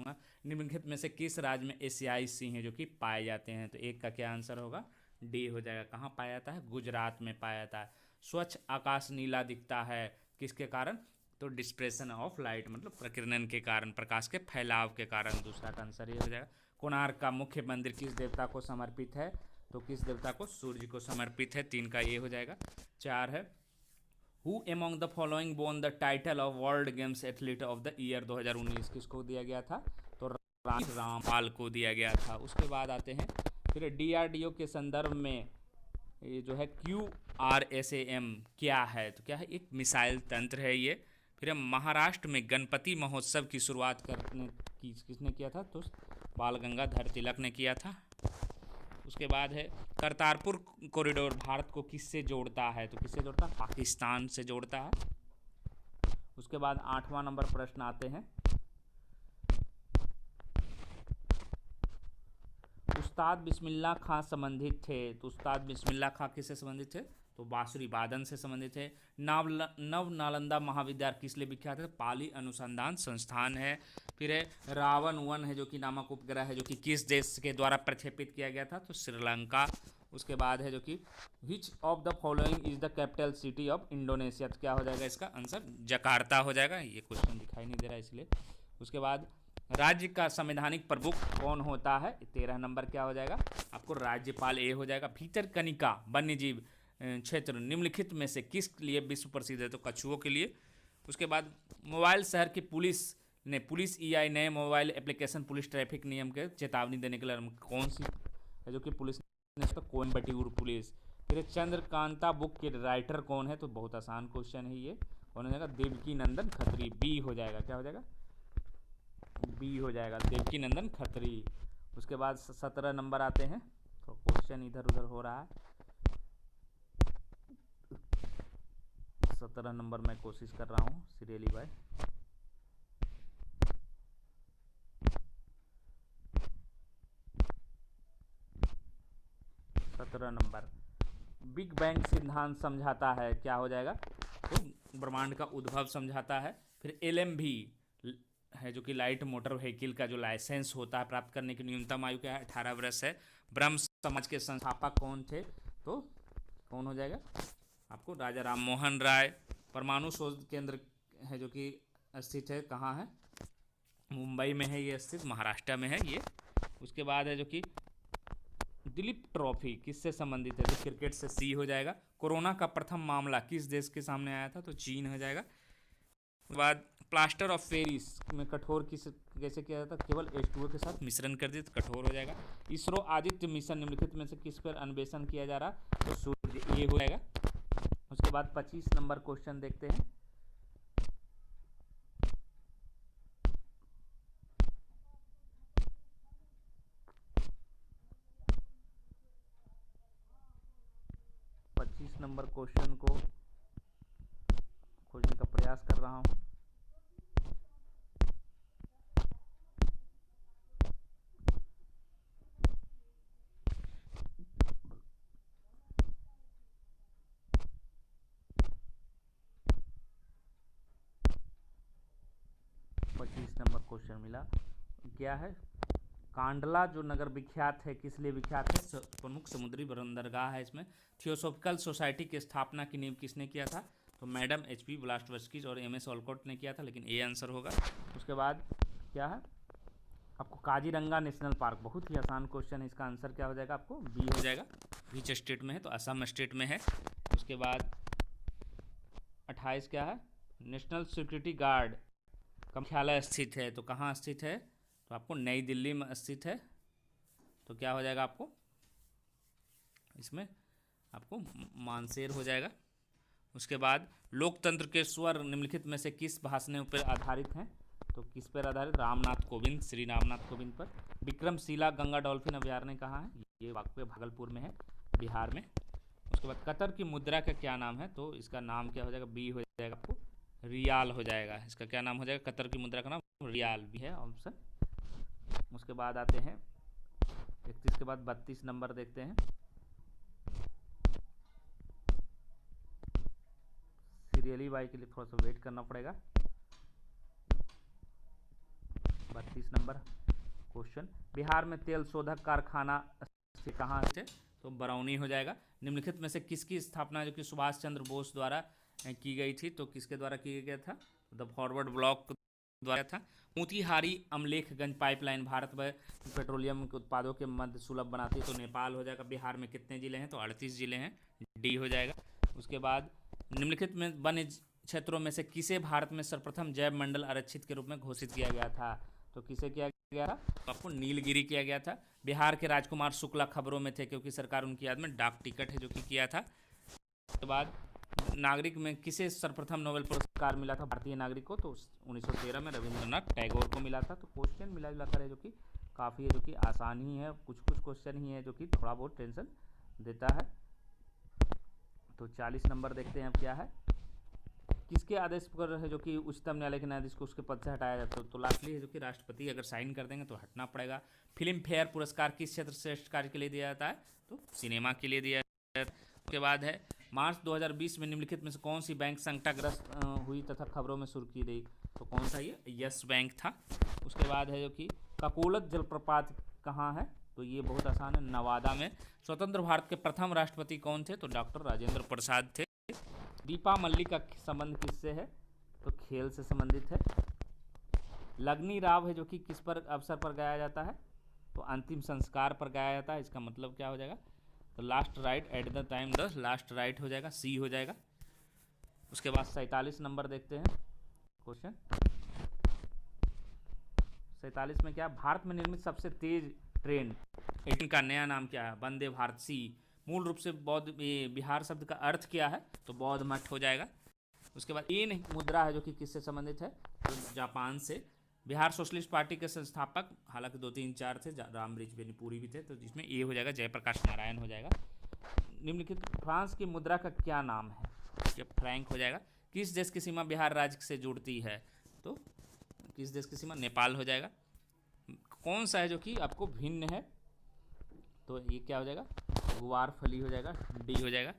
करूँगा। निम्नलिखित में से किस राज्य में एशियाई सिंह जो कि पाए जाते हैं? तो एक का क्या आंसर होगा? डी हो जाएगा। कहाँ पाया जाता है? गुजरात में पाया जाता है। स्वच्छ आकाश नीला दिखता है किसके कारण? तो डिस्प्रेशन ऑफ लाइट, मतलब प्रकीर्णन के कारण, प्रकाश के फैलाव के कारण। दूसरा का आंसर ये हो जाएगा। कोणार्क का मुख्य मंदिर किस देवता को समर्पित है? तो किस देवता को? सूर्य को समर्पित है। 3 का ये हो जाएगा। 4 है, who among the following won the title of world games athlete of the year 2019? किसको दिया गया था? तो रानी रामपाल को दिया गया था। उसके बाद आते हैं फिर डीआरडीओ के संदर्भ में ये जो है QRSAM क्या है? तो क्या है? एक मिसाइल तंत्र है ये। फिर महाराष्ट्र में गणपति महोत्सव की शुरुआत करने की किसने किया था? तो बाल गंगाधर तिलक ने किया था। उसके बाद है करतारपुर कॉरिडोर भारत को किससे जोड़ता है? तो किससे जोड़ता है? पाकिस्तान से जोड़ता है। उसके बाद 8वां नंबर प्रश्न आते हैं, उस्ताद बिस्मिल्लाह खां संबंधित थे। तो उस्ताद बिस्मिल्लाह खां किससे संबंधित थे? तो बांसुरी वादन से संबंधित है। नव नालंदा महाविद्यालय किस लिए विख्यात है? पाली अनुसंधान संस्थान है। फिर है रावण 1 है जो कि नामक उपग्रह है जो कि किस देश के द्वारा प्रक्षेपित किया गया था? तो श्रीलंका। उसके बाद है जो कि which of the following is the capital city of Indonesia? तो क्या हो जाएगा इसका आंसर? जकार्ता हो जाएगा। ये क्वेश्चन दिखाई नहीं दे रहा है इसलिए। उसके बाद राज्य का संवैधानिक प्रमुख कौन होता है? 13 नंबर क्या हो जाएगा आपको? राज्यपाल ए हो जाएगा। भीतरकनिका वन्यजीव क्षेत्र निम्नलिखित में से किस लिए विश्व प्रसिद्ध है? तो कछुओं के लिए। उसके बाद मोबाइल शहर की पुलिस ने पुलिस EI नए मोबाइल एप्लीकेशन पुलिस ट्रैफिक नियम के चेतावनी देने के लिए कौन सी है जो कि पुलिस ने? तो कोयम्बटूर पुलिस। फिर चंद्रकांता बुक के राइटर कौन है? तो बहुत आसान क्वेश्चन है ये। कौन हो जाएगा? देवकी नंदन खत्री। बी हो जाएगा। क्या हो जाएगा? बी हो जाएगा, देवकी नंदन खत्री। उसके बाद 17 नंबर आते हैं। तो क्वेश्चन इधर उधर हो रहा है। 17 नंबर मैं कोशिश कर रहा हूँ सीरियली भाई। सत्रह नंबर बिग बैंग सिद्धांत समझाता है। क्या हो जाएगा? तो ब्रह्मांड का उद्भव समझाता है। फिर LMV है जो कि लाइट मोटर व्हीकल का जो लाइसेंस होता है प्राप्त करने की न्यूनतम आयु क्या है? 18 वर्ष है। ब्रह्म समाज के संस्थापक कौन थे? तो कौन हो जाएगा आपको? राजा राम मोहन राय। परमाणु शोध केंद्र है जो कि स्थित है कहाँ है? मुंबई में है ये स्थित, महाराष्ट्र में है ये। उसके बाद है जो कि दिलीप ट्रॉफी किससे संबंधित है? तो क्रिकेट से। सी हो जाएगा। कोरोना का प्रथम मामला किस देश के सामने आया था? तो चीन हो जाएगा। उसके बाद प्लास्टर ऑफ पेरिस में कठोर किस कैसे किया जाता? केवल H2O के साथ मिश्रण कर दिए तो कठोर हो जाएगा। इसरो आदित्य मिशन निम्नलिखित में से किस पर अन्वेषण किया जा रहा? तो सूर्य। ये हो जाएगा। उसके बाद 25 नंबर क्वेश्चन देखते हैं। नंबर क्वेश्चन को खोजने का प्रयास कर रहा हूँ। नंबर क्वेश्चन मिला। क्या है? कांडला जो नगर विख्यात है किस लिए विख्यात है? प्रमुख समुद्री बंदरगाह है इसमें। थियोसॉफिकल सोसाइटी की स्थापना की नींव किसने किया था? तो मैडम HP ब्लास्टवर्स्की और MS ऑलकॉट ने किया था, लेकिन ए आंसर होगा। उसके बाद क्या है आपको? Kaziranga national park. बहुत ही आसान क्वेश्चन है, इसका आंसर क्या हो जाएगा आपको? बी हो जाएगा। विच स्टेट में है? तो असम स्टेट में है। उसके बाद 28 क्या है? नेशनल सिक्योरिटी गार्ड का मुख्यालय स्थित है। तो कहाँ स्थित है? तो आपको नई दिल्ली में स्थित है। तो क्या हो जाएगा आपको इसमें? आपको मानसेर हो जाएगा। उसके बाद लोकतंत्र के स्वर निम्नलिखित में से किस भाषण पर आधारित हैं? तो किस पर आधारित? रामनाथ कोविंद, श्री रामनाथ कोविंद पर। विक्रमशिला गंगा डॉल्फिन अभ्यारण्य कहाँ है? ये वाकई भागलपुर में है, बिहार में। उसके बाद कतर की मुद्रा का क्या नाम है? तो इसका नाम क्या हो जाएगा? बी हो जाएगा आपको, रियाल हो जाएगा। इसका क्या नाम हो जाएगा? कतर की मुद्रा का नाम रियाल भी है ऑप्शन। उसके बाद आते हैं 31 के बाद 32 नंबर देखते हैं। सीरियली बाई के लिए थोड़ा सा वेट करना पड़ेगा। 32 नंबर क्वेश्चन, बिहार में तेल शोधक कारखाना से कहाँ से, तो बरौनी हो जाएगा। निम्नलिखित में से किसकी स्थापना जो कि सुभाष चंद्र बोस द्वारा की गई थी, तो किसके द्वारा किया गया था, द फॉरवर्ड ब्लॉक द्वारा था। मोतीहारी अमलेखगंज पाइपलाइन भारत में पेट्रोलियम के उत्पादों के मध्य सुलभ बनाती है, तो नेपाल हो जाएगा। बिहार में कितने जिले हैं, तो 38 जिले हैं, डी हो जाएगा। उसके बाद निम्नलिखित में वन्य क्षेत्रों में से किसे भारत में सर्वप्रथम जैव मंडल आरक्षित के रूप में घोषित किया गया था, तो किसे किया गया था, तो आपको नीलगिरी किया गया था। बिहार के राजकुमार शुक्ला खबरों में थे क्योंकि सरकार उनकी याद में डाक टिकट है जो कि किया था। उसके बाद नागरिक में किसे सर्वप्रथम नोबेल पुरस्कार मिला था भारतीय नागरिक को, तो 1913 में रविंद्रनाथ टैगोर को मिला था। तो क्वेश्चन मिला जुला कर है जो कि काफ़ी है, जो कि आसान ही है, कुछ कुछ क्वेश्चन ही है जो कि थोड़ा बहुत टेंशन देता है। तो 40 नंबर देखते हैं अब क्या है, किसके आदेश पर है जो कि उच्चतम न्यायालय के न्यायाधीश को उसके पद से हटाया जाता है, तो लास्टली है जो कि राष्ट्रपति अगर साइन कर देंगे तो हटना पड़ेगा। फिल्म फेयर पुरस्कार किस क्षेत्र श्रेष्ठ कार्य के लिए दिया जाता है, तो सिनेमा के लिए दिया जाता है। उसके बाद है मार्च 2020 में निम्नलिखित में से कौन सी बैंक संकटग्रस्त हुई तथा खबरों में सुर्खी रही, तो कौन सा ये यस बैंक था। उसके बाद है जो कि ककोलत जलप्रपात कहाँ है, तो ये बहुत आसान है, नवादा में। स्वतंत्र भारत के प्रथम राष्ट्रपति कौन थे, तो डॉक्टर राजेंद्र प्रसाद थे। दीपा मल्लिक का संबंध किससे है, तो खेल से संबंधित है। लगनी राव है जो कि किस पर अवसर पर गाया जाता है, तो अंतिम संस्कार पर गाया जाता है। इसका मतलब क्या हो जाएगा, तो last right at the time the last right हो जाएगा, सी हो जाएगा। उसके बाद 47 नंबर देखते हैं क्वेश्चन। 47 में क्या, भारत में निर्मित सबसे तेज ट्रेन इनका नया नाम क्या है, वंदे भारत सी। मूल रूप से बौद्ध बिहार शब्द का अर्थ क्या है, तो बौद्ध मठ हो जाएगा। उसके बाद येन मुद्रा है जो कि किससे संबंधित है, तो जापान से। बिहार सोशलिस्ट पार्टी के संस्थापक, हालांकि 2 3 4 थे, राम वृक्षपुरी भी थे, तो जिसमें ये हो जाएगा जयप्रकाश नारायण हो जाएगा। निम्नलिखित फ्रांस की मुद्रा का क्या नाम है, ये फ्रैंक हो जाएगा। किस देश की सीमा बिहार राज्य से जुड़ती है, तो किस देश की सीमा, नेपाल हो जाएगा। कौन सा है जो कि आपको भिन्न है, तो ये क्या हो जाएगा, गुवारफली हो जाएगा, डी हो जाएगा।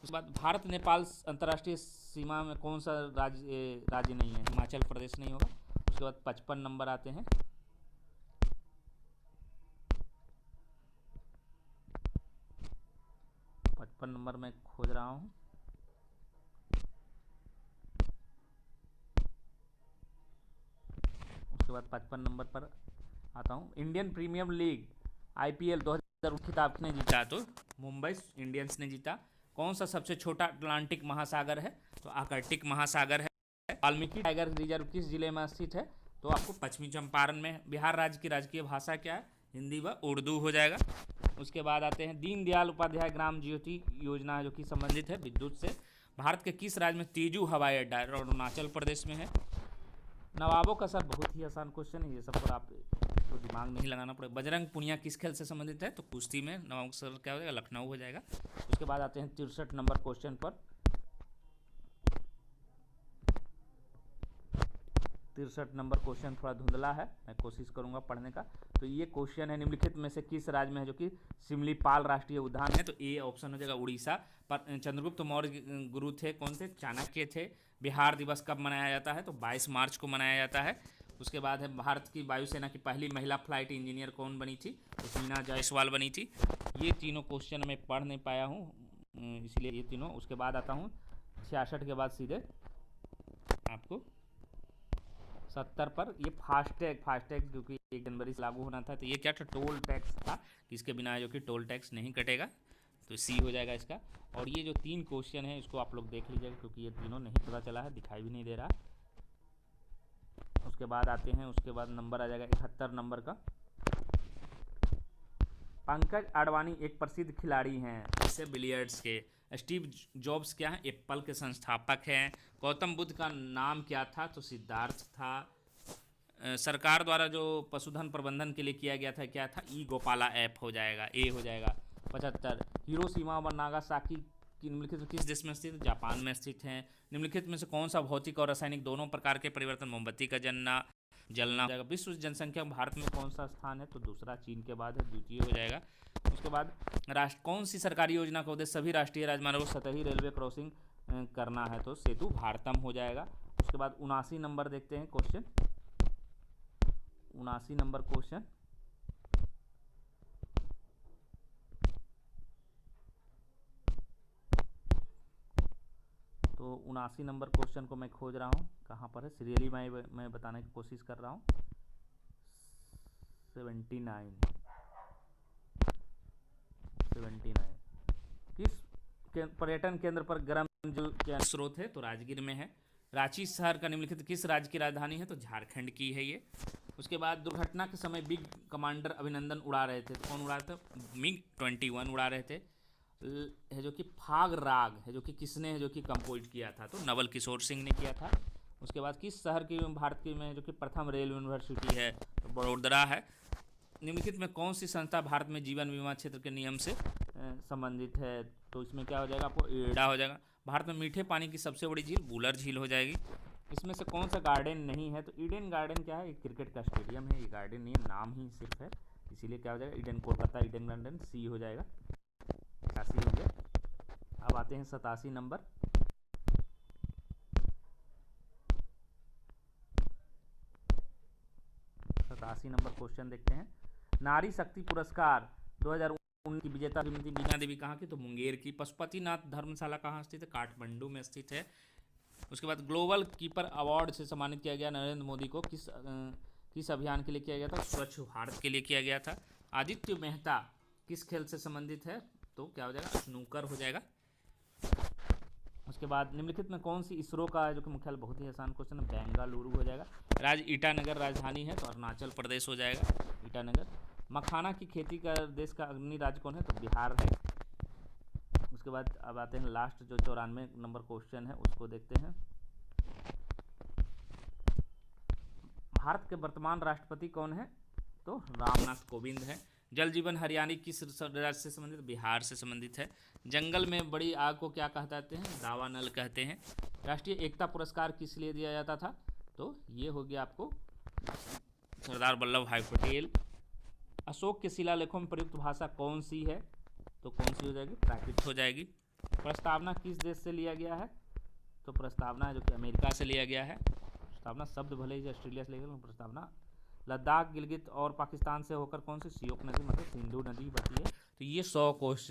उसके बाद भारत नेपाल अंतर्राष्ट्रीय सीमा में कौन सा राज्य नहीं है, हिमाचल प्रदेश नहीं होगा। उसके बाद 55 नंबर आते हैं, नंबर मैं खोज रहा हूँ। उसके बाद 55 नंबर पर आता हूँ, इंडियन प्रीमियर लीग IPL 2000 खिताब किसने जीता, तो मुंबई इंडियंस ने जीता। कौन सा सबसे छोटा अटलांटिक महासागर है, तो आर्कटिक महासागर है। वाल्मीकि टाइगर रिजर्व किस जिले में स्थित है, तो आपको पश्चिमी चंपारण में। बिहार राज्य की राजकीय भाषा क्या है, हिंदी व उर्दू हो जाएगा। उसके बाद आते हैं दीनदयाल उपाध्याय ग्राम ज्योति योजना जो कि संबंधित है विद्युत से। भारत के किस राज्य में तेजू हवाई अड्डा है, अरुणाचल प्रदेश में है। नवाबों का सर बहुत ही आसान क्वेश्चन है, ये सब पर आप तो दिमाग नहीं लगाना पड़ेगा। बजरंग पुनिया किस खेल से संबंधित है, तो कुश्ती में। नवाबों का सर क्या हो जाएगा, लखनऊ हो जाएगा। उसके बाद आते हैं 63 नंबर क्वेश्चन पर। 63 नंबर क्वेश्चन थोड़ा धुंधला है, मैं कोशिश करूंगा पढ़ने का। तो ये क्वेश्चन है, निम्नलिखित में से किस राज्य में है जो कि सिमलीपाल राष्ट्रीय उद्यान है, तो ए ऑप्शन हो जाएगा उड़ीसा। पर चंद्रगुप्त मौर्य गुरु थे, कौन थे, चाणक्य थे। बिहार दिवस कब मनाया जाता है, तो 22 मार्च को मनाया जाता है। उसके बाद है भारत की वायुसेना की पहली महिला फ्लाइट इंजीनियर कौन बनी थी, तो मीना जायसवाल बनी थी। ये तीनों क्वेश्चन मैं पढ़ नहीं पाया हूँ, इसलिए ये तीनों। उसके बाद आता हूँ 66 के बाद सीधे आपको 70 पर। ये फास्टैग जो कि 1 जनवरी से लागू होना था, तो ये क्या था, टोल टैक्स था, इसके बिना जो कि टोल टैक्स नहीं कटेगा, तो सी हो जाएगा इसका। और ये जो 3 क्वेश्चन है इसको आप लोग देख लीजिएगा क्योंकि ये तीनों नहीं पता चला है, दिखाई भी नहीं दे रहा। उसके बाद आते हैं, उसके बाद नंबर आ जाएगा 71 नंबर का। पंकज अडवाणी एक प्रसिद्ध खिलाड़ी हैं, जैसे बिलियर्ड्स के। स्टीव जॉब्स क्या हैं, एप्पल के संस्थापक हैं। गौतम बुद्ध का नाम क्या था, तो सिद्धार्थ था। सरकार द्वारा जो पशुधन प्रबंधन के लिए किया गया था क्या था, ई गोपाला ऐप हो जाएगा, ए हो जाएगा। 75 हिरोशिमा और नागासाकी निम्नलिखित में किस देश में स्थित, जापान में स्थित हैं। निम्नलिखित में से कौन सा भौतिक और रासायनिक दोनों प्रकार के परिवर्तन, मोमबत्ती का जलना हो जाएगा। विश्व जनसंख्या भारत में कौन सा स्थान है, तो दूसरा, चीन के बाद है, द्वितीय हो जाएगा। उसके बाद कौन सी सरकारी योजना का उद्देश्य सभी राष्ट्रीय राजमार्गों सतही रेलवे क्रॉसिंग करना है, तो सेतु भारतम हो जाएगा। उसके बाद 79 नंबर देखते हैं क्वेश्चन। 79 नंबर क्वेश्चन, तो 79 नंबर क्वेश्चन को मैं खोज रहा हूँ, कहाँ पर है, सीरियली मैं बताने की कोशिश कर रहा हूँ। 79 किस पर्यटन केंद्र पर गर्म जल के स्रोत है, तो राजगीर में है। रांची शहर का निम्नलिखित किस राज्य की राजधानी है, तो झारखंड की है ये। उसके बाद दुर्घटना के समय बिग कमांडर अभिनंदन उड़ा रहे थे, तो कौन उड़ा रहे थे, मिग 21 उड़ा रहे थे, है जो कि फाग राग है, जो कि किसने है जो कि कंपोज किया था, तो नवल किशोर सिंह ने किया था। उसके बाद किस शहर की भारत की में जो कि प्रथम रेल यूनिवर्सिटी है, तो बड़ोदरा है। निम्नलिखित में कौन सी संस्था भारत में जीवन बीमा क्षेत्र के नियम से संबंधित है, तो इसमें क्या हो जाएगा आपको, एडा हो जाएगा। भारत में मीठे पानी की सबसे बड़ी झील वुलर झील हो जाएगी। इसमें से कौन सा गार्डन नहीं है, तो ईडन गार्डन क्या है, क्रिकेट का स्टेडियम है, ये गार्डन नहीं है, नाम ही सिर्फ है, इसीलिए क्या हो जाएगा, ईडन कोलकाता ईडन गार्डन, सी हो जाएगा, 81 हो गया। अब आते हैं 87 नंबर, क्वेश्चन देखते हैं। नारी शक्ति पुरस्कार 2019 की विजेता श्रीमती बीना देवी कहाँ की, तो मुंगेर की। पशुपतिनाथ धर्मशाला कहाँ स्थित है, काठमांडू में स्थित है। उसके बाद ग्लोबल कीपर अवार्ड से सम्मानित किया गया नरेंद्र मोदी को, किस अभियान के लिए किया गया था, स्वच्छ भारत के लिए किया गया था। आदित्य मेहता किस खेल से संबंधित है, तो क्या हो जाएगा, स्नूकर हो जाएगा। उसके बाद निम्नलिखित में कौन सी इसरो का जो कि मुख्यालय, बहुत ही आसान क्वेश्चन है, बेंगलुरु हो जाएगा। राज्य ईटानगर राजधानी है, तो अरुणाचल प्रदेश हो जाएगा, ईटानगर। मखाना की खेती का देश का अग्रणी राज्य कौन है, तो बिहार है। उसके बाद अब आते हैं लास्ट जो 94 नंबर क्वेश्चन है, उसको देखते हैं। भारत के वर्तमान राष्ट्रपति कौन है, तो रामनाथ कोविंद है। जल जीवन हरियाणी किस राज्य से संबंधित, बिहार से संबंधित है। जंगल में बड़ी आग को क्या कहते हैं, दावानल कहते हैं। राष्ट्रीय एकता पुरस्कार किस लिए दिया जाता था, तो ये हो गया आपको सरदार वल्लभ भाई पटेल। अशोक के शिलालेखों में प्रयुक्त भाषा कौन सी है, तो कौन सी हो जाएगी, प्राकृत हो जाएगी। प्रस्तावना किस देश से लिया गया है, तो प्रस्तावना जो कि अमेरिका से लिया गया है। प्रस्तावना शब्द भले ही ऑस्ट्रेलिया से लिया गया, प्रस्तावना। लद्दाख गिलगित और पाकिस्तान से होकर कौन सी सियोक नदी मतलब सिंधु नदी बहती है। तो ये 100 क्वेश्चन